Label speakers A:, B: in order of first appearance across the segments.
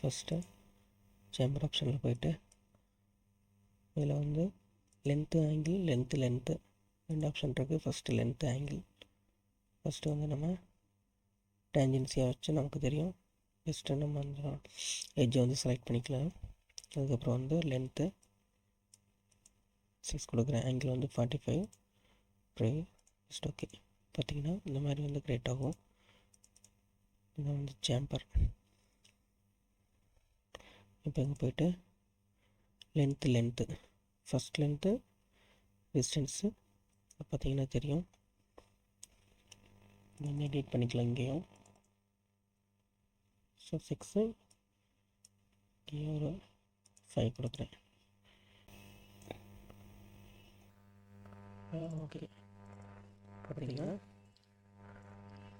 A: First chamber ஆப்ஷனில் போய்ட்டு இதில் வந்து லென்த்து ஆங்கிள் லென்த்து ரெண்டு ஆப்ஷன் இருக்குது. First length angle. ஃபஸ்ட்டு வந்து நம்ம டேஞ்சன்சியாக வச்சு நமக்கு தெரியும். ஃபஸ்ட்டு நம்ம அந்த எட்ஜை வந்து செலக்ட் பண்ணிக்கலாம். அதுக்கப்புறம் வந்து லென்த்து 6 கொடுக்குறேன். ஆங்கிள் வந்து 45. அப்புறம் ஜஸ்ட் ஓகே. பார்த்திங்கன்னா இந்த மாதிரி வந்து க்ரியேட் ஆகும். இது வந்து சேம்பர். இப்போ இங்கே போய்ட்டு லென்த்து ஃபஸ்ட் லென்த்து டிஸ்டன்ஸு பார்த்திங்கன்னா தெரியும். வந்து எடிட் பண்ணிக்கலாம் இங்கேயும். ஸோ 6 இங்கே ஒரு 5 கொடுக்குறேன். ஓகே. பார்த்தீங்கன்னா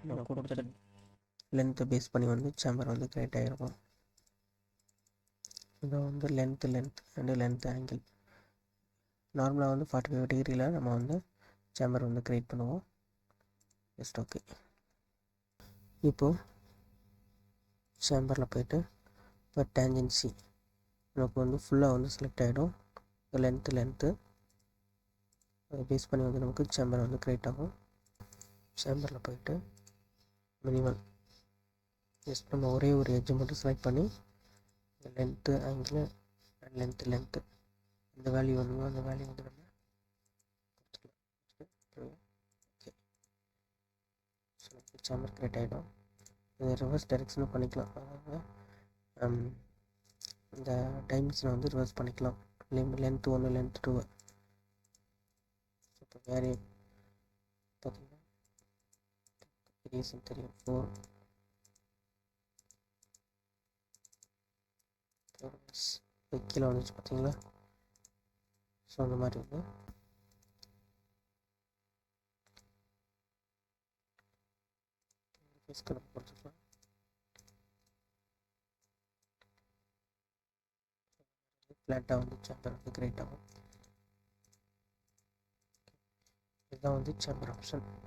A: நான் கொடுத்த லென்த்தை பேஸ் பண்ணி வந்து சேம்பர் வந்து க்ரியேட் ஆகிருக்கும். இதை வந்து லென்த்து அண்டு லென்த் ஆங்கிள் நார்மலாக வந்து 45 டிகிரியில் நம்ம வந்து சேம்பர் வந்து க்ரியேட் பண்ணுவோம். Just okay. இப்போது சேம்பரில் போய்ட்டு இப்போ டேஞ்சன்சி நமக்கு வந்து ஃபுல்லாக வந்து செலக்ட் ஆகிடும். லென்த்து அதை பேஸ் பண்ணி வந்து நமக்கு சேம்பர் வந்து க்ரியேட் ஆகும். சேம்பரில் போய்ட்டு மினிமல் ஜஸ்ட் நம்ம ஒரே ஒரு எட்ஜை மட்டும் செலக்ட் பண்ணி லென்த்து ஆங்கிள் லென்த்து இந்த வேல்யூ வந்து அந்த வேல்யூ வந்து நம்ம கொடுத்துக்கலாம். ஓகே. ஸோ சேம்பர் க்ரியேட் ஆகிடும். இது ரிவர்ஸ் டைரெக்ஷனும் பண்ணிக்கலாம். அதாவது இந்த டைமென்ஷனை வந்து ரிவர்ஸ் பண்ணிக்கலாம். Length 1 length 2. இப்போ வேறு பார்த்தீங்கன்னா ரீசன் தெரியும் 4 கீழே வந்துச்சு பார்த்தீங்களா. ஸோ அந்த மாதிரி வந்து ஃபேஸ் கலர் கொடுத்துக்கலாம். ஃப்ளாட்டாக வந்து சேம்பர் வந்து க்ரியேட் ஆகும். இதுதான் வந்து சேம்பர் ஆப்ஷன்.